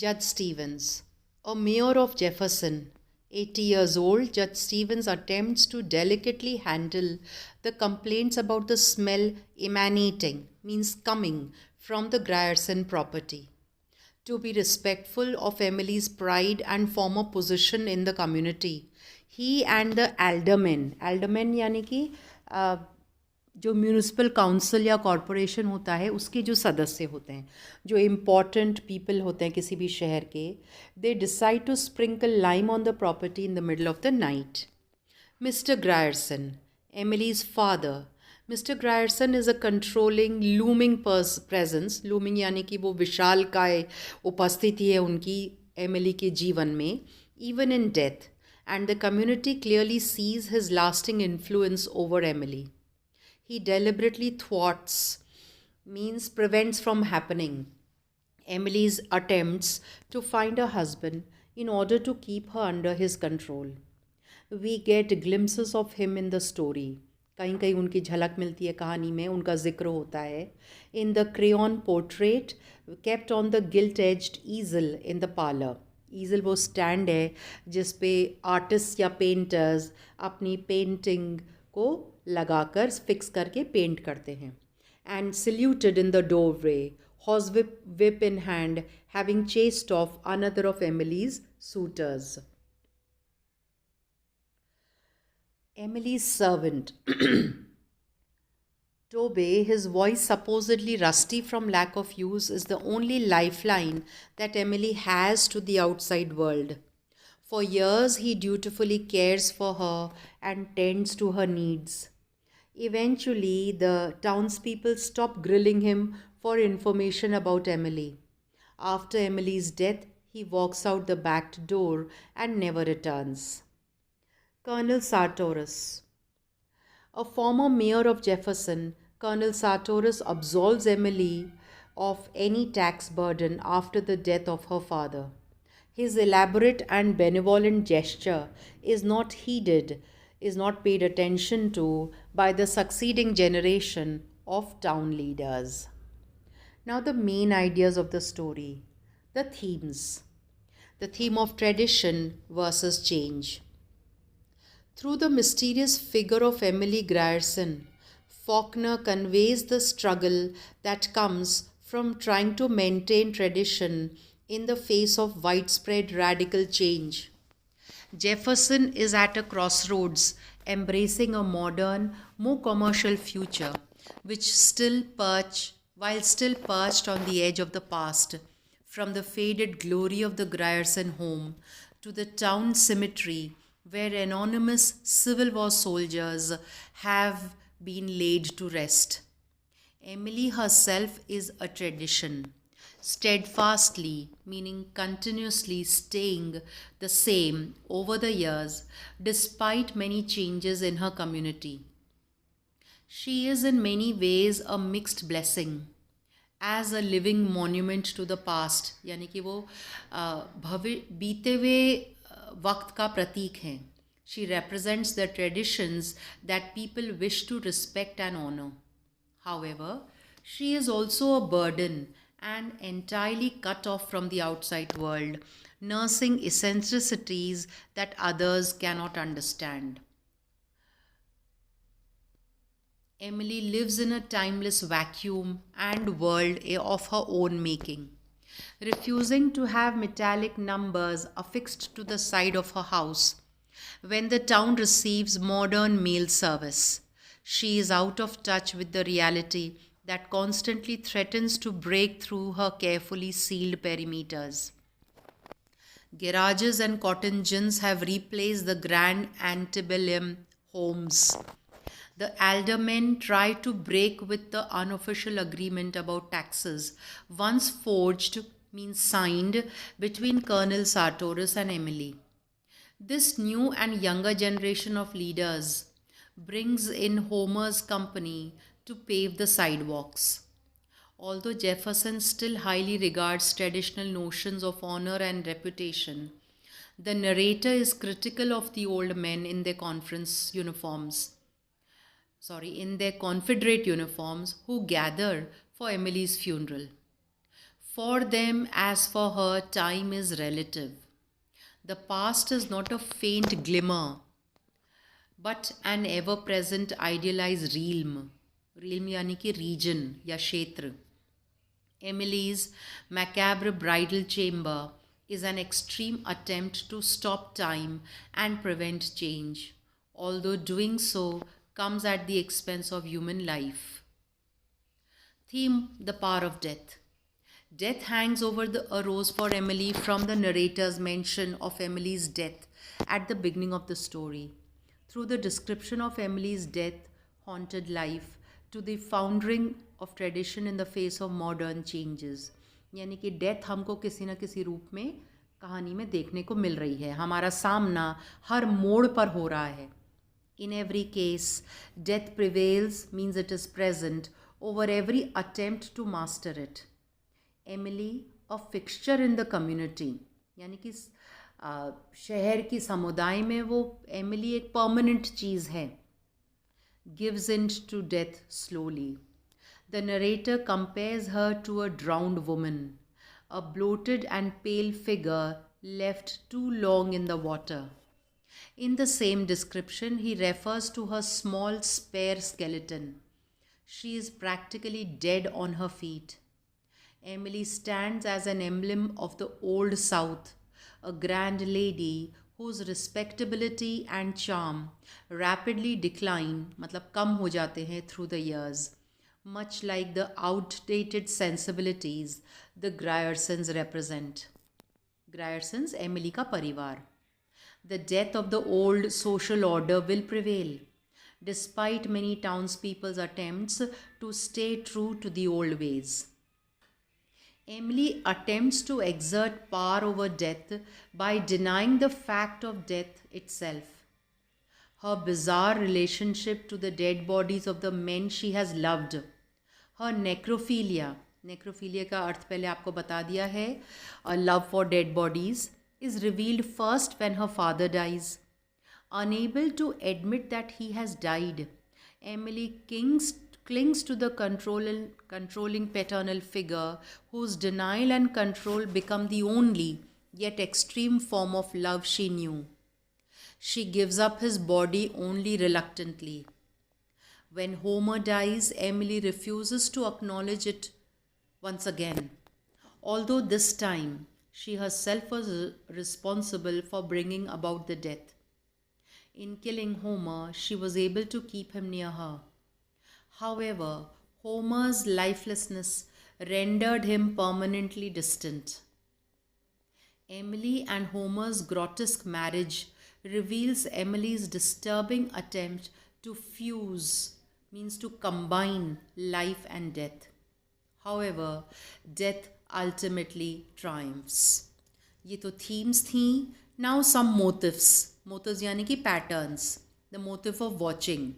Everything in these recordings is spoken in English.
Judge Stevens, a mayor of Jefferson, 80 years old, Judge Stevens attempts to delicately handle the complaints about the smell emanating, means coming, from the Grierson property. To be respectful of Emily's pride and former position in the community, he and the aldermen यानी कि जो municipal council या corporation होता है उसके जो सदस्य होते हैं, जो इम्पॉर्टेंट पीपल होते हैं किसी भी शहर के, they decide to sprinkle lime on the property in the middle of the night. Mr. Grierson, Emily's father. Mr. Grierson is a controlling, looming presence. Looming यानी कि वो विशाल काय उपस्थिति है उनकी एमिली के जीवन में, even in death. And the community clearly sees his lasting influence over Emily. He deliberately thwarts, means prevents from happening, Emily's attempts to find a husband in order to keep her under his control. We get glimpses of him in the story. कहीं कहीं उनकी झलक मिलती है कहानी में, उनका जिक्र होता है. In the crayon portrait kept on the gilt-edged easel in the parlor. ईजल वो स्टैंड है जिस पे आर्टिस्ट या पेंटर्स अपनी पेंटिंग को लगाकर फिक्स करके पेंट करते हैं. And saluted in the doorway, horse whip in hand, having chased off another of Emily's suitors. Emily's servant. Toby, his voice supposedly rusty from lack of use, is the only lifeline that Emily has to the outside world. For years, he dutifully cares for her and tends to her needs. Eventually, the townspeople stop grilling him for information about Emily. After Emily's death, he walks out the back door and never returns. Colonel Sartoris. A former mayor of Jefferson, Colonel Sartoris absolves Emily of any tax burden after the death of her father. His elaborate and benevolent gesture is not heeded, is not paid attention to by the succeeding generation of town leaders. Now, the main ideas of the story, the themes. The theme of tradition versus change. Through the mysterious figure of Emily Grierson, Faulkner conveys the struggle that comes from trying to maintain tradition in the face of widespread radical change. Jefferson is at a crossroads, embracing a modern, more commercial future, while still perched on the edge of the past, from the faded glory of the Grierson home to the town cemetery where anonymous Civil War soldiers have been laid to rest. Emily herself is a tradition, steadfastly, meaning continuously staying the same over the years despite many changes in her community. She is in many ways a mixed blessing. As a living monument to the past, यानी कि वो बीते हुए वक्त का प्रतीक हैं. She represents the traditions that people wish to respect and honor. However, she is also a burden and entirely cut off from the outside world, nursing eccentricities that others cannot understand. Emily lives in a timeless vacuum and world of her own making. Refusing to have metallic numbers affixed to the side of her house when the town receives modern mail service, she is out of touch with the reality that constantly threatens to break through her carefully sealed perimeters. Garages and cotton gins have replaced the grand antebellum homes. The aldermen try to break with the unofficial agreement about taxes, once forged, means signed, between Colonel Sartoris and Emily. This new and younger generation of leaders brings in Homer's company to pave the sidewalks. Although Jefferson still highly regards traditional notions of honor and reputation, the narrator is critical of the old men in their Confederate uniforms who gather for Emily's funeral. For them, as for her, time is relative. The past is not a faint glimmer, but an ever present idealized realm. Realm यानी कि region या क्षेत्र. Emily's macabre bridal chamber is an extreme attempt to stop time and prevent change, although doing so comes at the expense of human life. Theme: the power of death. Death hangs over a rose for Emily from the narrator's mention of Emily's death at the beginning of the story. Through the description of Emily's death, haunted life, to the foundering of tradition in the face of modern changes. यानी कि death हमको किसी न किसी रूप में कहानी में देखने को मिल रही है, हमारा सामना हर मोड़ पर हो रहा है. In every case, death prevails means it is present over every attempt to master it. Emily, a fixture in the community, यानी कि शहर की समुदाय में वो एमिली एक परमानेंट चीज़ है. Gives in to death slowly. The narrator compares her to a drowned woman, a bloated and pale figure left too long in the water. In the same description, he refers to her small, spare skeleton. She is practically dead on her feet. Emily stands as an emblem of the Old South, a grand lady whose respectability and charm rapidly decline, मतलब कम हो जाते हैं through the years, much like the outdated sensibilities the Griersons represent. Griersons, Emily का परिवार. The death of the old social order will prevail, despite many townspeople's attempts to stay true to the old ways. Emily attempts to exert power over death by denying the fact of death itself. Her bizarre relationship to the dead bodies of the men she has loved, her necrophilia का अर्थ पहले आपको बता दिया है, a love for dead bodies, is revealed first when her father dies. Unable to admit that he has died, Emily clings to the controlling paternal figure whose denial and control become the only yet extreme form of love she knew. She gives up his body only reluctantly. When Homer dies, Emily refuses to acknowledge it once again, although this time she herself was responsible for bringing about the death. In killing Homer, she was able to keep him near her. However, Homer's lifelessness rendered him permanently distant. Emily and Homer's grotesque marriage reveals Emily's disturbing attempt to fuse, means to combine life and death. However, death ultimately triumphs. ये तो themes थी. Now some motives. Motives यानी कि patterns. The motive of watching.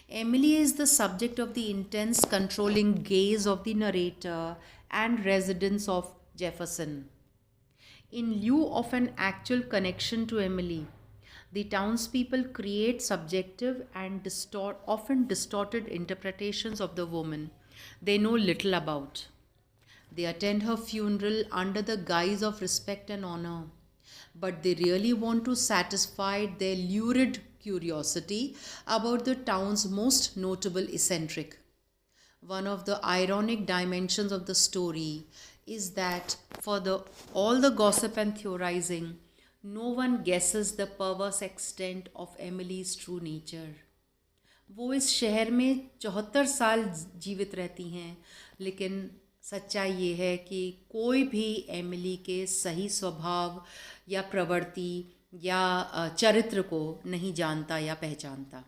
Emily is the subject of the intense controlling gaze of the narrator and residents of Jefferson. In lieu of an actual connection to Emily, the townspeople create subjective and often distorted interpretations of the woman they know little about. They attend her funeral under the guise of respect and honor, but they really want to satisfy their lurid curiosity about the town's most notable eccentric. One of the ironic dimensions of the story is that for all the gossip and theorizing, no one guesses the perverse extent of Emily's true nature. वो इस शहर में 74 साल जीवित रहती हैं, लेकिन सच्चाई ये है कि कोई भी एमिली के सही स्वभाव या प्रवृत्ति या चरित्र को नहीं जानता या पहचानता,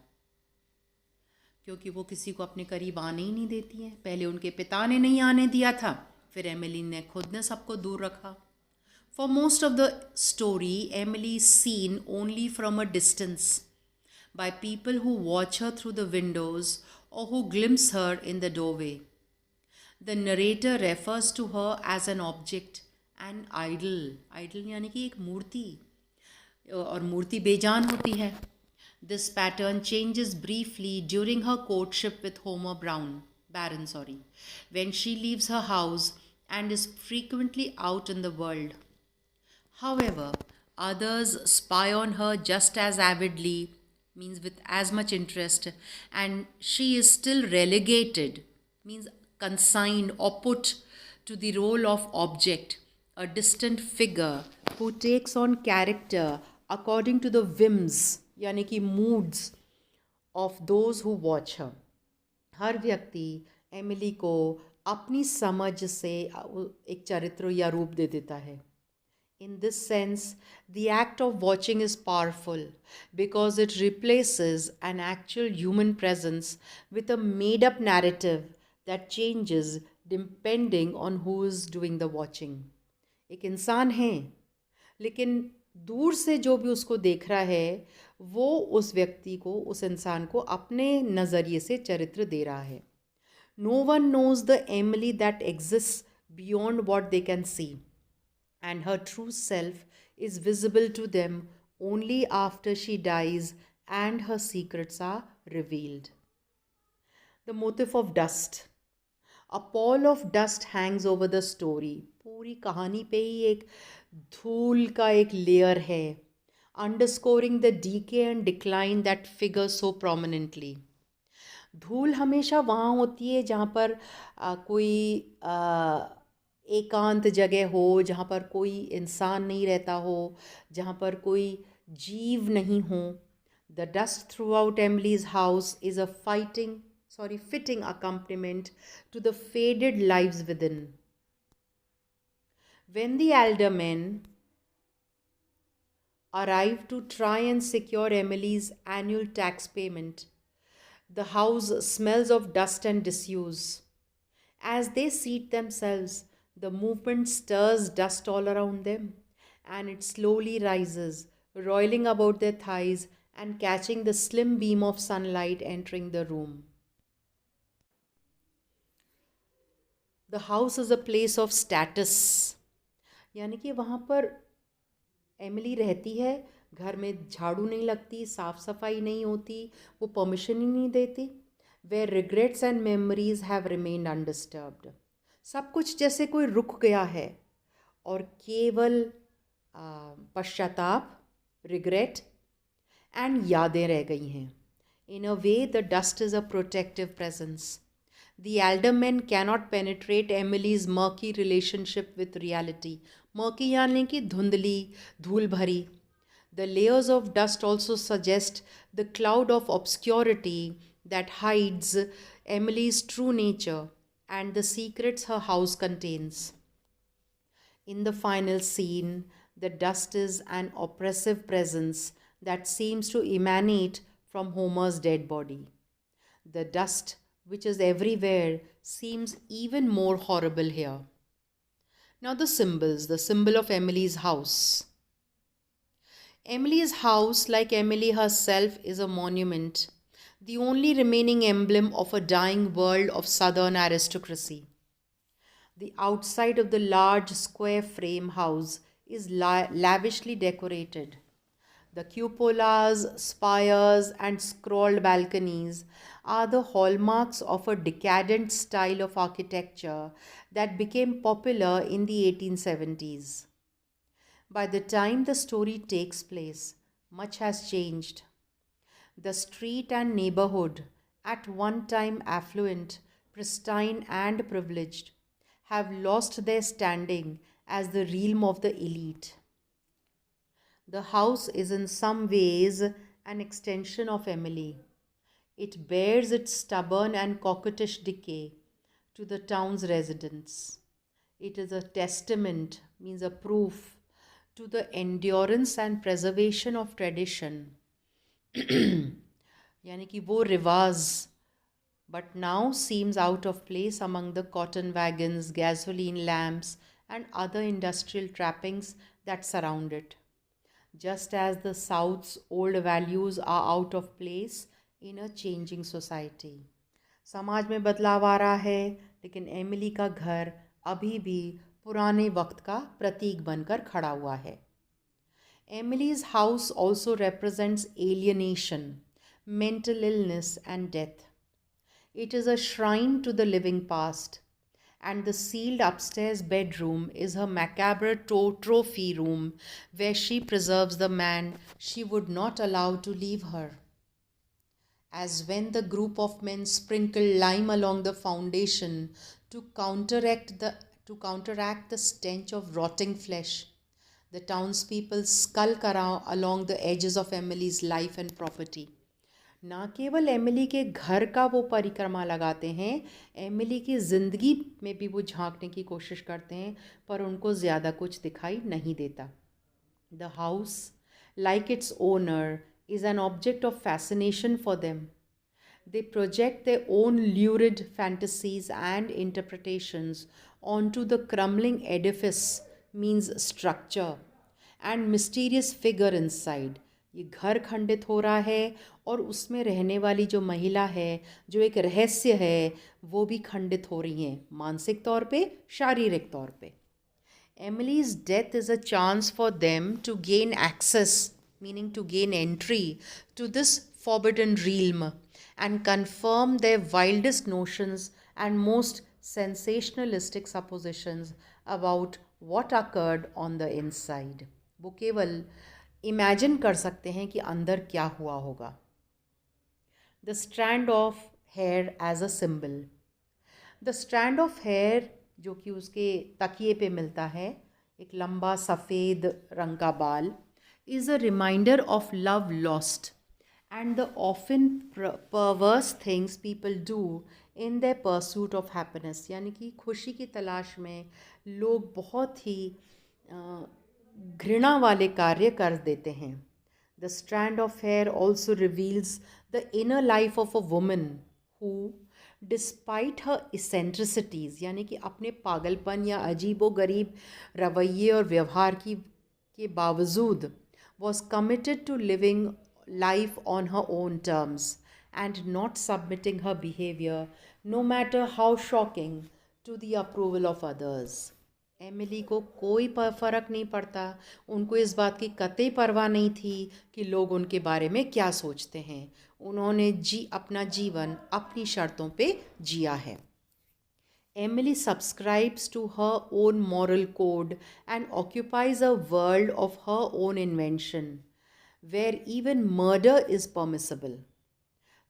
क्योंकि वो किसी को अपने करीब आने ही नहीं देती हैं. पहले उनके पिता ने नहीं आने दिया था, फिर एमिली ने खुद ने सबको दूर रखा. For most of the story, Emily is seen only from a distance by people who watch her through the windows or who glimpse her in the doorway. The narrator refers to her as an object, an idol. Idol यानी कि एक मूर्ति, और मूर्ति बेजान होती है. This pattern changes briefly during her courtship with Homer Baron. When she leaves her house and is frequently out in the world. However, others spy on her just as avidly, means with as much interest, and she is still relegated, means consigned or put to the role of object, a distant figure who takes on character according to the whims, yani ki moods of those who watch her. हर व्यक्ति Emily को अपनी समझ से एक चरित्र या रूप दे देता है. In this sense, the act of watching is powerful because it replaces an actual human presence with a made up narrative that changes depending on who is doing the watching. एक इंसान है, लेकिन दूर से जो भी उसको देख रहा है वो उस व्यक्ति को, उस इंसान को अपने नज़रिए से चरित्र दे रहा है. No one knows the Emily that exists beyond what they can see, and her true self is visible to them only after she dies and her secrets are revealed. The motif of dust. A pall of dust hangs over the story. पूरी कहानी पे ही एक धूल का एक layer है, underscoring the decay and decline that figures so prominently. धूल हमेशा वहाँ होती है जहाँ पर कोई एकांत जगह हो, जहाँ पर कोई इंसान नहीं रहता हो, जहाँ पर कोई जीव नहीं हो. The dust throughout Emily's house is a fitting accompaniment to the faded lives within. When the aldermen arrive to try and secure Emily's annual tax payment, the house smells of dust and disuse. As they seat themselves, the movement stirs dust all around them, and it slowly rises, roiling about their thighs and catching the slim beam of sunlight entering the room. The house is a place of status. यानी कि वहाँ पर Emily रहती है, घर में झाड़ू नहीं लगती, साफ सफाई नहीं होती, वो परमिशन ही नहीं देती. Where regrets and memories have remained undisturbed. सब कुछ जैसे कोई रुक गया है और केवल पश्चाताप, रिग्रेट एंड यादें रह गई हैं. In a way, the dust is a protective presence. The aldermen cannot penetrate Emily's murky relationship with reality. Murky यानी कि धुंधली, धूल भरी. The layers of dust also suggest the cloud of obscurity that hides Emily's true nature and the secrets her house contains. In the final scene, the dust is an oppressive presence that seems to emanate from Homer's dead body. The dust, which is everywhere, seems even more horrible here. Now, the symbols, the symbol of Emily's house. Emily's house, like Emily herself, is a monument, the only remaining emblem of a dying world of southern aristocracy. The outside of the large square frame house is lavishly decorated. The cupolas, spires, and scrolled balconies are the hallmarks of a decadent style of architecture that became popular in the 1870s. By the time the story takes place, much has changed. The street and neighborhood, at one time affluent, pristine, and privileged, have lost their standing as the realm of the elite. The house is in some ways an extension of Emily. It bears its stubborn and coquettish decay to the town's residents. It is a testament, means a proof, to the endurance and preservation of tradition. यानी कि वो रिवाज but now seems out of place among the cotton wagons, gasoline lamps, and other industrial trappings that surround it. Just as the South's old values are out of place in a changing society. समाज में बदलाव आ रहा है, लेकिन Emily का घर अभी भी पुराने वक्त का प्रतीक बनकर खड़ा हुआ है. Emily's house also represents alienation, mental illness, and death. It is a shrine to the living past, and the sealed upstairs bedroom is her macabre trophy room where she preserves the man she would not allow to leave her. As when the group of men sprinkle lime along the foundation to counteract the stench of rotting flesh, the townspeople skulk around along the edges of Emily's life and property. ना केवल Emily के घर का वो परिक्रमा लगाते हैं, Emily की ज़िंदगी में भी वो झांकने की कोशिश करते हैं, पर उनको ज़्यादा कुछ दिखाई नहीं देता. The house, like its owner, is an object of fascination for them. They project their own lurid fantasies and interpretations onto the crumbling edifice, means structure, and mysterious figure inside. ये घर खंडित हो रहा है और उसमें रहने वाली जो महिला है, जो एक रहस्य है, वो भी खंडित हो रही हैं, मानसिक तौर पे, शारीरिक तौर पे. Emily's death is a chance for them to gain access, meaning to gain entry to this forbidden realm and confirm their wildest notions and most sensationalistic suppositions about what occurred on the inside. वो केवल imagine कर सकते हैं कि अंदर क्या हुआ होगा. The strand of hair as a symbol. The strand of hair जो कि उसके तकिए पे मिलता है, एक लंबा सफ़ेद रंग का बाल, is a reminder of love lost and the often perverse things people do in their pursuit of happiness. यानी कि खुशी की तलाश में लोग बहुत ही घृणा वाले कार्य कर देते हैं. The strand of hair also reveals the inner life of a woman who, despite her eccentricities, यानी कि अपने पागलपन या अजीबो गरीब रवैये और व्यवहार के बावजूद, was committed to living life on her own terms and not submitting her behavior, no matter how shocking, to the approval of others. Emily को कोई फ़र्क नहीं पड़ता, उनको इस बात की कतई परवाह नहीं थी कि लोग उनके बारे में क्या सोचते हैं. उन्होंने अपना जीवन अपनी शर्तों पे जिया है. Emily subscribes to her own moral code and occupies a world of her own invention, where even murder is permissible.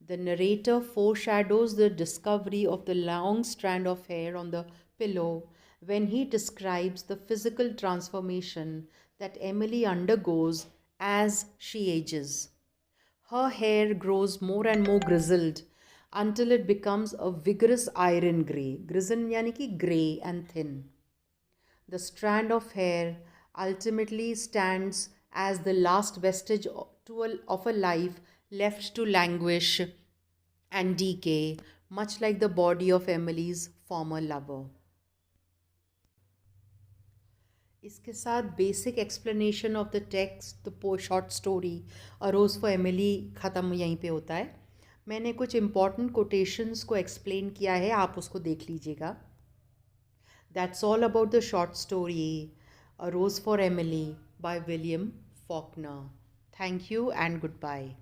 The narrator foreshadows the discovery of the long strand of hair on the pillow when he describes the physical transformation that Emily undergoes as she ages. Her hair grows more and more grizzled until it becomes a vigorous iron grey. Grizzled यानी कि grey and thin. The strand of hair ultimately stands as the last vestige of a life left to languish and decay, much like the body of Emily's former lover. इसके साथ basic explanation of the text, the short story a rose for Emily ख़त्म यहीं पे होता है. मैंने कुछ important quotations को एक्सप्लेन किया है, आप उसको देख लीजिएगा. That's all about the short story a rose for Emily by William Faulkner. Thank you and good bye.